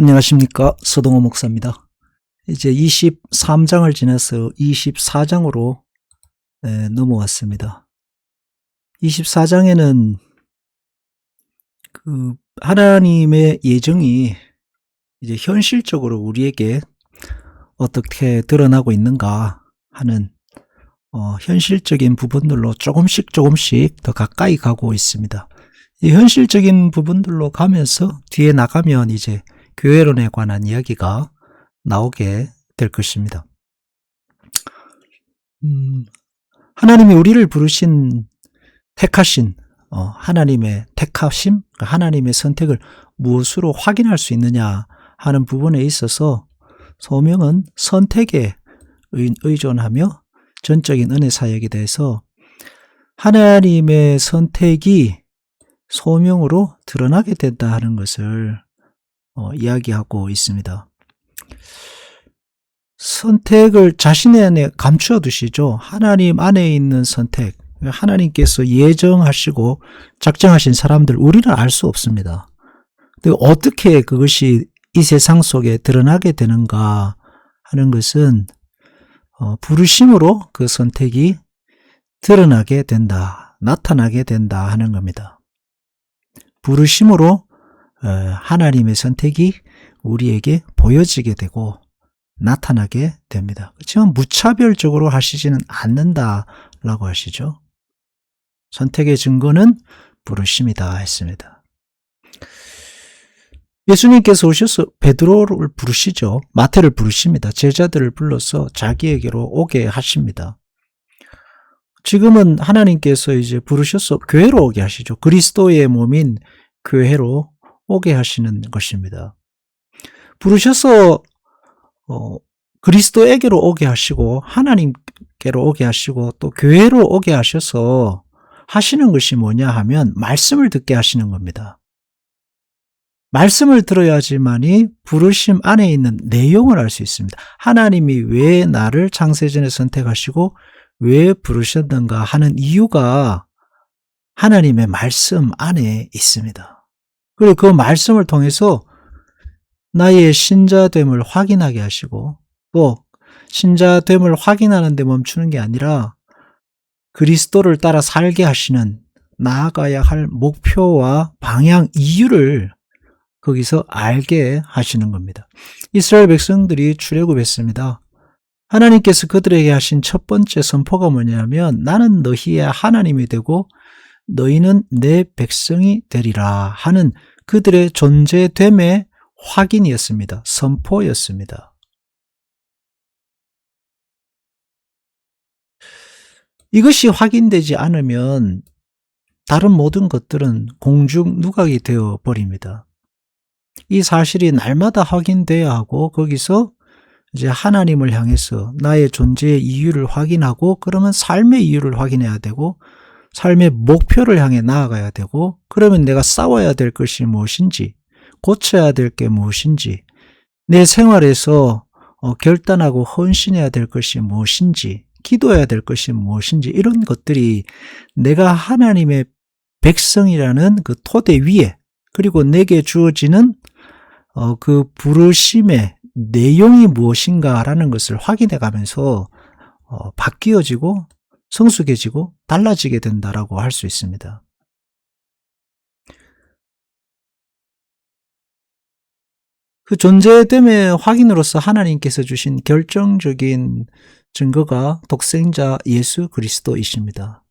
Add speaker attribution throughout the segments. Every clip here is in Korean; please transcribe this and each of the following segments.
Speaker 1: 안녕하십니까. 서동호 목사입니다. 이제 23장을 지나서 24장으로 넘어왔습니다. 24장에는 하나님의 예정이 이제 현실적으로 우리에게 어떻게 드러나고 있는가 하는 현실적인 부분들로 조금씩 더 가까이 가고 있습니다. 이 현실적인 부분들로 가면서 뒤에 나가면 이제 교회론에 관한 이야기가 나오게 될 것입니다. 하나님이 우리를 부르신 택하신 하나님의 택하심, 하나님의 선택을 무엇으로 확인할 수 있느냐 하는 부분에 있어서 소명은 선택에 의존하며 전적인 은혜 사역에 대해서 하나님의 선택이 소명으로 드러나게 된다 하는 것을 이야기하고 있습니다. 선택을 자신의 안에 감추어 두시죠. 하나님 안에 있는 선택, 하나님께서 예정하시고 작정하신 사람들 우리는 알 수 없습니다. 어떻게 그것이 이 세상 속에 드러나게 되는가 하는 것은 부르심으로 그 선택이 드러나게 된다, 나타나게 된다 하는 겁니다. 부르심으로 하나님의 선택이 우리에게 보여지게 되고 나타나게 됩니다. 그렇지만 무차별적으로 하시지는 않는다라고 하시죠. 선택의 증거는 부르심이다 했습니다. 예수님께서 오셔서 베드로를 부르시죠. 마태를 부르십니다. 제자들을 불러서 자기에게로 오게 하십니다. 지금은 하나님께서 이제 부르셔서 교회로 오게 하시죠. 그리스도의 몸인 교회로 오게 하시는 것입니다. 부르셔서 그리스도에게로 오게 하시고 하나님께로 오게 하시고 또 교회로 오게 하셔서 하시는 것이 뭐냐 하면 말씀을 듣게 하시는 겁니다. 말씀을 들어야지만이 부르심 안에 있는 내용을 알 수 있습니다. 하나님이 왜 나를 창세전에 선택하시고 왜 부르셨는가 하는 이유가 하나님의 말씀 안에 있습니다. 그리고 그 말씀을 통해서 나의 신자됨을 확인하게 하시고 또 신자됨을 확인하는 데 멈추는 게 아니라 그리스도를 따라 살게 하시는 나아가야 할 목표와 방향 이유를 거기서 알게 하시는 겁니다. 이스라엘 백성들이 출애굽했습니다. 하나님께서 그들에게 하신 첫 번째 선포가 뭐냐면 나는 너희의 하나님이 되고 너희는 내 백성이 되리라 하는 그들의 존재됨의 확인이었습니다. 선포였습니다. 이것이 확인되지 않으면 다른 모든 것들은 공중 누각이 되어 버립니다. 이 사실이 날마다 확인돼야 하고 거기서 이제 하나님을 향해서 나의 존재의 이유를 확인하고 그러면 삶의 이유를 확인해야 되고 삶의 목표를 향해 나아가야 되고 그러면 내가 싸워야 될 것이 무엇인지 고쳐야 될 게 무엇인지 내 생활에서 결단하고 헌신해야 될 것이 무엇인지 기도해야 될 것이 무엇인지 이런 것들이 내가 하나님의 백성이라는 그 토대 위에 그리고 내게 주어지는 그 부르심의 내용이 무엇인가라는 것을 확인해 가면서 바뀌어지고 성숙해지고 달라지게 된다라고 할 수 있습니다. 그 존재됨의 확인으로서 하나님께서 주신 결정적인 증거가 독생자 예수 그리스도이십니다.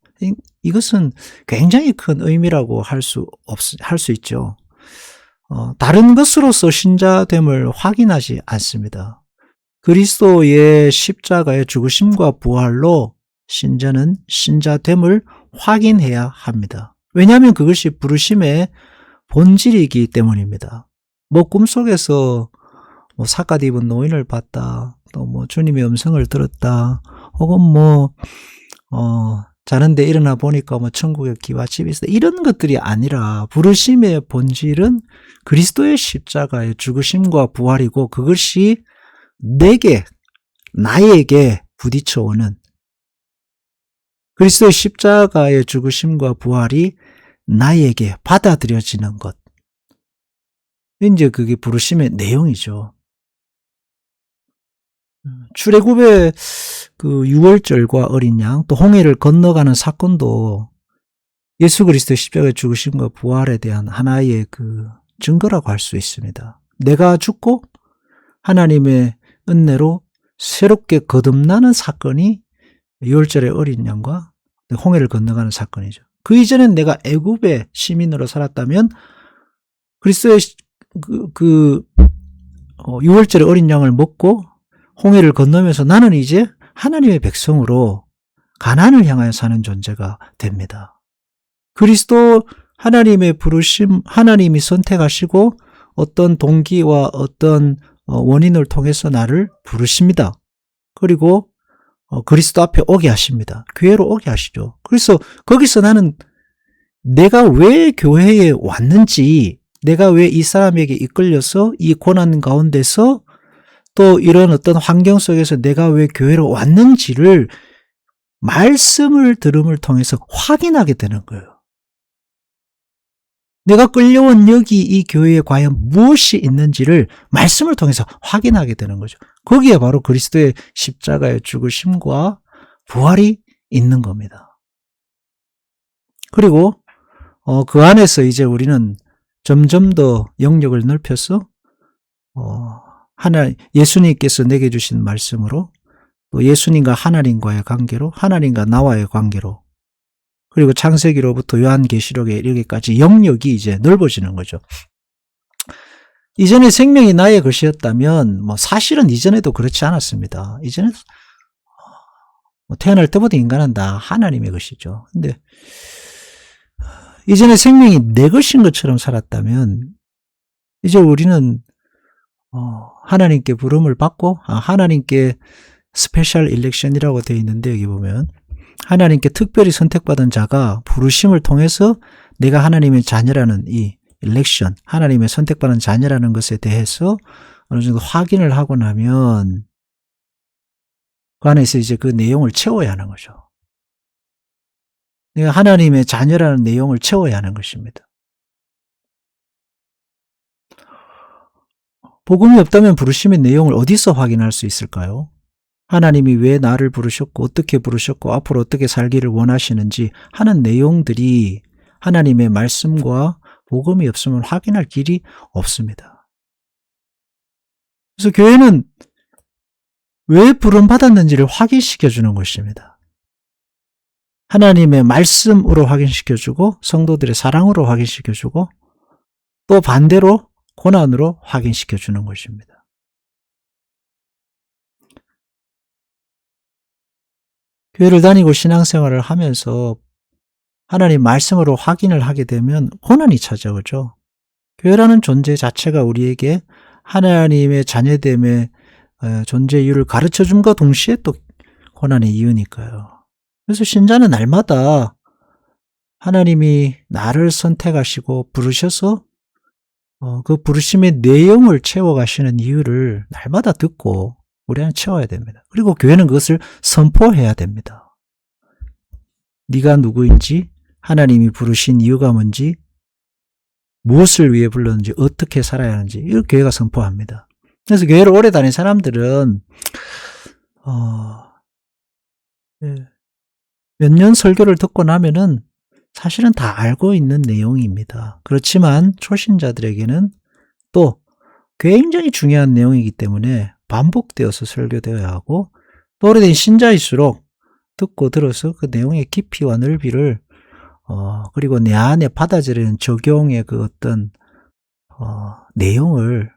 Speaker 1: 이것은 굉장히 큰 의미라고 할 수 있죠. 다른 것으로서 신자됨을 확인하지 않습니다. 그리스도의 십자가의 죽으심과 부활로 신자는 신자됨을 확인해야 합니다. 왜냐하면 그것이 부르심의 본질이기 때문입니다. 꿈속에서 삿갓 입은 노인을 봤다, 또 주님의 음성을 들었다, 혹은 자는데 일어나 보니까 천국의 기와집이 있다. 이런 것들이 아니라 부르심의 본질은 그리스도의 십자가의 죽으심과 부활이고 그것이 나에게 부딪혀오는 그리스도의 십자가의 죽으심과 부활이 나에게 받아들여지는 것. 이제 그게 부르심의 내용이죠. 출애굽의 그 유월절과 어린 양, 또 홍해를 건너가는 사건도 예수 그리스도의 십자가의 죽으심과 부활에 대한 하나의 그 증거라고 할 수 있습니다. 내가 죽고 하나님의 은혜로 새롭게 거듭나는 사건이 유월절의 어린 양과 홍해를 건너가는 사건이죠. 그 이전엔 내가 애굽의 시민으로 살았다면 그리스도의 유월절의 어린 양을 먹고 홍해를 건너면서 나는 이제 하나님의 백성으로 가나안을 향하여 사는 존재가 됩니다. 그리스도 하나님의 부르심, 하나님이 선택하시고 어떤 동기와 어떤 원인을 통해서 나를 부르십니다. 그리고 그리스도 앞에 오게 하십니다. 교회로 오게 하시죠. 그래서 거기서 나는 내가 왜 교회에 왔는지, 내가 왜 이 사람에게 이끌려서 이 고난 가운데서 또 이런 어떤 환경 속에서 내가 왜 교회로 왔는지를 말씀을 들음을 통해서 확인하게 되는 거예요. 내가 끌려온 여기 이 교회에 과연 무엇이 있는지를 말씀을 통해서 확인하게 되는 거죠. 거기에 바로 그리스도의 십자가의 죽으심과 부활이 있는 겁니다. 그리고 그 안에서 이제 우리는 점점 더 영역을 넓혀서 예수님께서 내게 주신 말씀으로, 또 예수님과 하나님과의 관계로, 하나님과 나와의 관계로, 그리고 창세기로부터 요한계시록에 이르기까지 영역이 이제 넓어지는 거죠. 이전에 생명이 나의 것이었다면 사실은 이전에도 그렇지 않았습니다. 이전에도 태어날 때부터 인간은 다 하나님의 것이죠. 근데 이전에 생명이 내 것인 것처럼 살았다면 이제 우리는 하나님께 부름을 받고, 하나님께 스페셜 일렉션이라고 되어 있는데, 여기 보면 하나님께 특별히 선택받은 자가 부르심을 통해서 내가 하나님의 자녀라는 이 일렉션, 하나님의 선택받은 자녀라는 것에 대해서 어느 정도 확인을 하고 나면 그 안에서 이제 그 내용을 채워야 하는 거죠. 내가 하나님의 자녀라는 내용을 채워야 하는 것입니다. 복음이 없다면 부르심의 내용을 어디서 확인할 수 있을까요? 하나님이 왜 나를 부르셨고 어떻게 부르셨고 앞으로 어떻게 살기를 원하시는지 하는 내용들이 하나님의 말씀과 복음이 없으면 확인할 길이 없습니다. 그래서 교회는 왜 부름받았는지를 확인시켜주는 것입니다. 하나님의 말씀으로 확인시켜주고 성도들의 사랑으로 확인시켜주고 또 반대로 고난으로 확인시켜주는 것입니다. 교회를 다니고 신앙생활을 하면서 하나님 말씀으로 확인을 하게 되면 고난이 찾아오죠. 교회라는 존재 자체가 우리에게 하나님의 자녀됨의 존재 이유를 가르쳐줌과 동시에 또 고난의 이유니까요. 그래서 신자는 날마다 하나님이 나를 선택하시고 부르셔서 그 부르심의 내용을 채워가시는 이유를 날마다 듣고 우리는 채워야 됩니다. 그리고 교회는 그것을 선포해야 됩니다. 네가 누구인지, 하나님이 부르신 이유가 뭔지, 무엇을 위해 불렀는지, 어떻게 살아야 하는지 이걸 교회가 선포합니다. 그래서 교회를 오래 다닌 사람들은 몇 년 설교를 듣고 나면은 사실은 다 알고 있는 내용입니다. 그렇지만 초신자들에게는 또 굉장히 중요한 내용이기 때문에 반복되어서 설교되어야 하고, 또 오래된 신자일수록 듣고 들어서 그 내용의 깊이와 넓이를 그리고 내 안에 받아들이는 적용의 그 어떤 내용을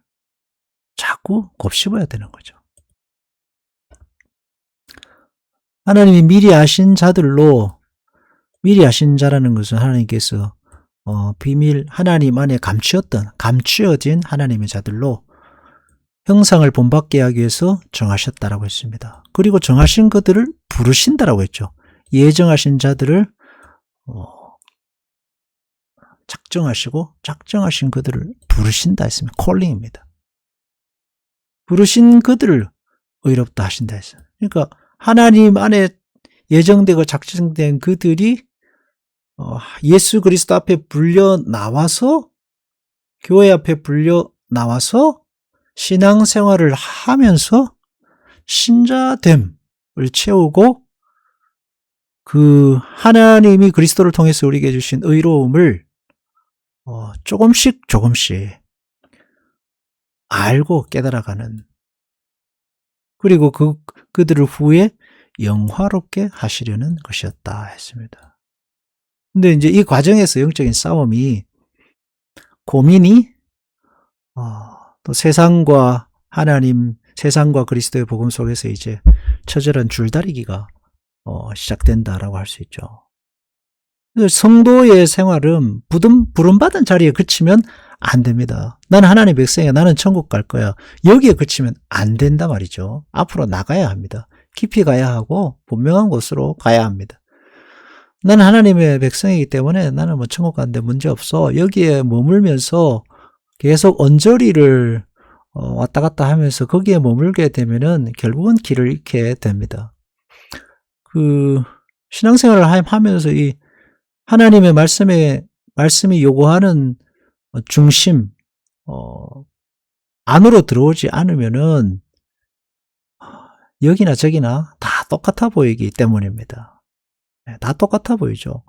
Speaker 1: 자꾸 곱씹어야 되는 거죠. 하나님이 미리 아신 자들로, 미리 아신 자라는 것은 하나님께서 비밀, 하나님 안에 감추어진 하나님의 자들로 형상을 본받게 하기 위해서 정하셨다라고 했습니다. 그리고 정하신 그들을 부르신다라고 했죠. 예정하신 자들을 작정하시고 작정하신 그들을 부르신다 했습니다. 콜링입니다. 부르신 그들을 의롭다 하신다 했어요. 그러니까 하나님 안에 예정되고 작정된 그들이 예수 그리스도 앞에 불려 나와서 교회 앞에 불려 나와서 신앙생활을 하면서 신자됨을 채우고 그 하나님이 그리스도를 통해서 우리에게 주신 의로움을 조금씩 알고 깨달아가는, 그리고 그들을 후에 영화롭게 하시려는 것이었다 했습니다. 근데 이제 이 과정에서 영적인 싸움이, 고민이 또 세상과 하나님, 세상과 그리스도의 복음 속에서 이제 처절한 줄다리기가 시작된다라고 할 수 있죠. 성도의 생활은 부름받은 자리에 그치면 안 됩니다. 나는 하나님 백성이야, 나는 천국 갈 거야, 여기에 그치면 안 된다 말이죠. 앞으로 나가야 합니다. 깊이 가야 하고 분명한 곳으로 가야 합니다. 나는 하나님의 백성이기 때문에 나는 뭐 천국 가는데 문제 없어, 여기에 머물면서 계속 언저리를 왔다 갔다 하면서 거기에 머물게 되면은 결국은 길을 잃게 됩니다. 그 신앙생활을 하면서 이 하나님의 말씀이 요구하는 중심 안으로 들어오지 않으면은 여기나 저기나 다 똑같아 보이기 때문입니다. 다 똑같아 보이죠.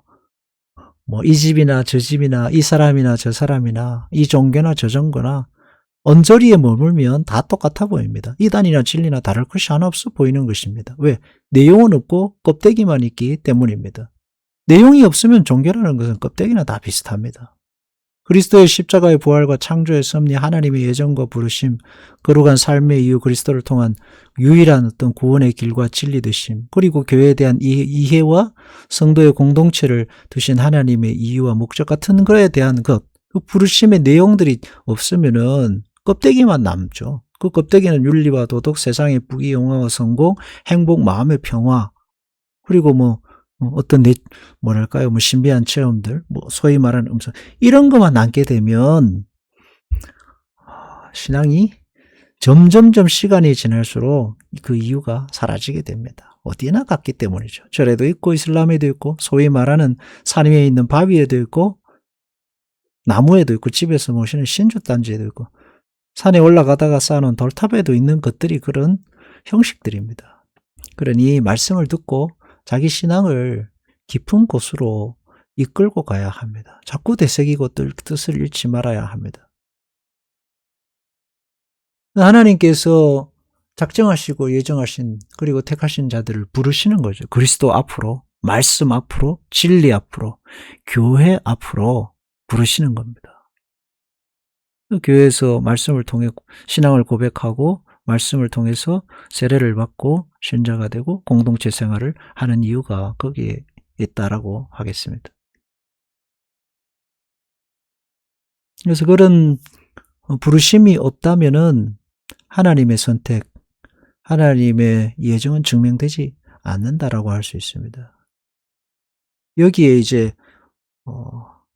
Speaker 1: 뭐 이 집이나 저 집이나 이 사람이나 저 사람이나 이 종교나 저 종교나 언저리에 머물면 다 똑같아 보입니다. 이단이나 진리나 다를 것이 하나 없어 보이는 것입니다. 왜? 내용은 없고 껍데기만 있기 때문입니다. 내용이 없으면 종교라는 것은 껍데기나 다 비슷합니다. 그리스도의 십자가의 부활과 창조의 섭리, 하나님의 예정과 부르심, 거룩한 삶의 이유, 그리스도를 통한 유일한 어떤 구원의 길과 진리 되심, 그리고 교회에 대한 이해와 성도의 공동체를 두신 하나님의 이유와 목적 같은 것에 대한 그 부르심의 내용들이 없으면은 껍데기만 남죠. 그 껍데기는 윤리와 도덕, 세상의 부귀, 영화와 성공, 행복, 마음의 평화, 그리고 뭐 어떤 뭐랄까요, 뭐 신비한 체험들, 뭐 소위 말하는 음성, 이런 것만 남게 되면 신앙이 점점점 시간이 지날수록 그 이유가 사라지게 됩니다. 어디나 갔기 때문이죠. 절에도 있고 이슬람에도 있고 소위 말하는 산 위에 있는 바 위에도 있고 나무에도 있고 집에서 모시는 신주단지에도 있고 산에 올라가다가 쌓아놓은 돌탑에도 있는 것들이 그런 형식들입니다. 그러니 말씀을 듣고 자기 신앙을 깊은 곳으로 이끌고 가야 합니다. 자꾸 되새기고 뜻을 잃지 말아야 합니다. 하나님께서 작정하시고 예정하신 그리고 택하신 자들을 부르시는 거죠. 그리스도 앞으로, 말씀 앞으로, 진리 앞으로, 교회 앞으로 부르시는 겁니다. 교회에서 말씀을 통해 신앙을 고백하고 말씀을 통해서 세례를 받고 신자가 되고 공동체 생활을 하는 이유가 거기에 있다라고 하겠습니다. 그래서 그런 부르심이 없다면은 하나님의 선택, 하나님의 예정은 증명되지 않는다라고 할 수 있습니다. 여기에 이제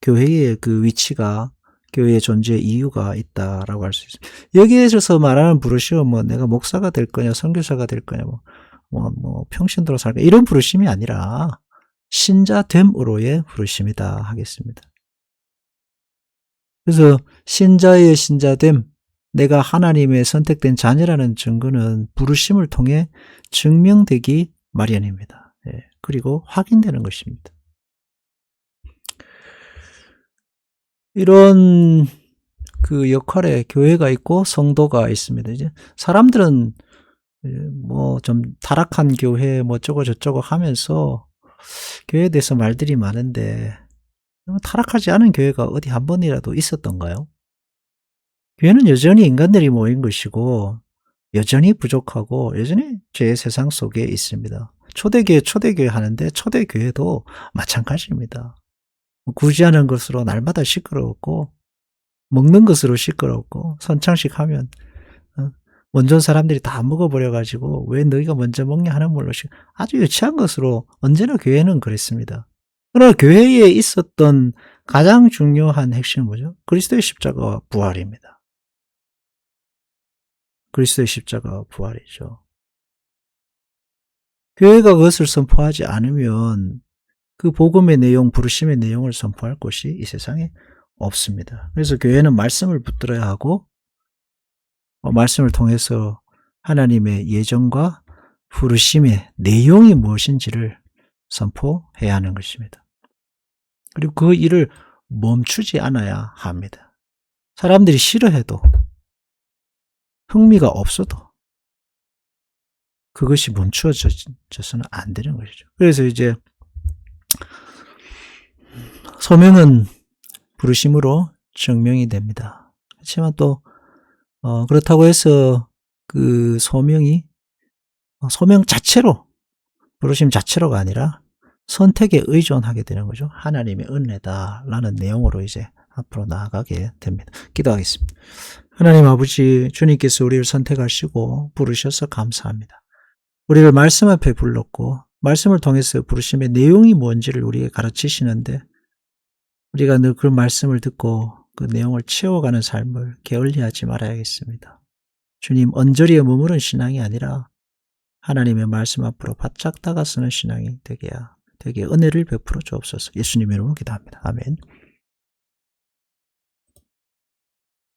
Speaker 1: 교회의 그 위치가, 교회의 존재의 이유가 있다라고 할 수 있습니다. 여기에 있어서 말하는 부르심은 뭐 내가 목사가 될 거냐, 선교사가 될 거냐, 뭐 평신도로 살 거냐, 이런 부르심이 아니라 신자됨으로의 부르심이다 하겠습니다. 그래서 신자의 신자됨, 내가 하나님의 선택된 자녀라는 증거는 부르심을 통해 증명되기 마련입니다. 그리고 확인되는 것입니다. 이런 그 역할에 교회가 있고 성도가 있습니다. 이제 사람들은 뭐 좀 타락한 교회 뭐 어쩌고 저쩌고 하면서 교회에 대해서 말들이 많은데 타락하지 않은 교회가 어디 한 번이라도 있었던가요? 교회는 여전히 인간들이 모인 것이고 여전히 부족하고 여전히 죄의 세상 속에 있습니다. 초대교회 하는데 초대교회도 마찬가지입니다. 구제하는 것으로 날마다 시끄러웠고 먹는 것으로 시끄럽고 선창식 하면 원전 사람들이 다 먹어버려가지고 왜 너희가 먼저 먹냐 하는 걸로 아주 유치한 것으로 언제나 교회는 그랬습니다. 그러나 교회에 있었던 가장 중요한 핵심은 뭐죠? 그리스도의 십자가와 부활입니다. 그리스도의 십자가와 부활이죠. 교회가 그것을 선포하지 않으면 그 복음의 내용, 부르심의 내용을 선포할 곳이 이 세상에 없습니다. 그래서 교회는 말씀을 붙들어야 하고 말씀을 통해서 하나님의 예정과 부르심의 내용이 무엇인지를 선포해야 하는 것입니다. 그리고 그 일을 멈추지 않아야 합니다. 사람들이 싫어해도 흥미가 없어도 그것이 멈추어져서는 안 되는 것이죠. 그래서 이제 소명은 부르심으로 증명이 됩니다. 그렇지만 또 그렇다고 해서 그 소명 자체로 부르심 자체로가 아니라 선택에 의존하게 되는 거죠. 하나님의 은혜다라는 내용으로 이제 앞으로 나아가게 됩니다. 기도하겠습니다. 하나님 아버지, 주님께서 우리를 선택하시고 부르셔서 감사합니다. 우리를 말씀 앞에 불렀고 말씀을 통해서 부르심의 내용이 뭔지를 우리에게 가르치시는데 우리가 늘 그 말씀을 듣고 그 내용을 채워가는 삶을 게을리하지 말아야겠습니다. 주님, 언저리에 머무른 신앙이 아니라 하나님의 말씀 앞으로 바짝 다가서는 신앙이 되게 은혜를 베풀어 주옵소서. 예수님의 이름으로 기도합니다. 아멘.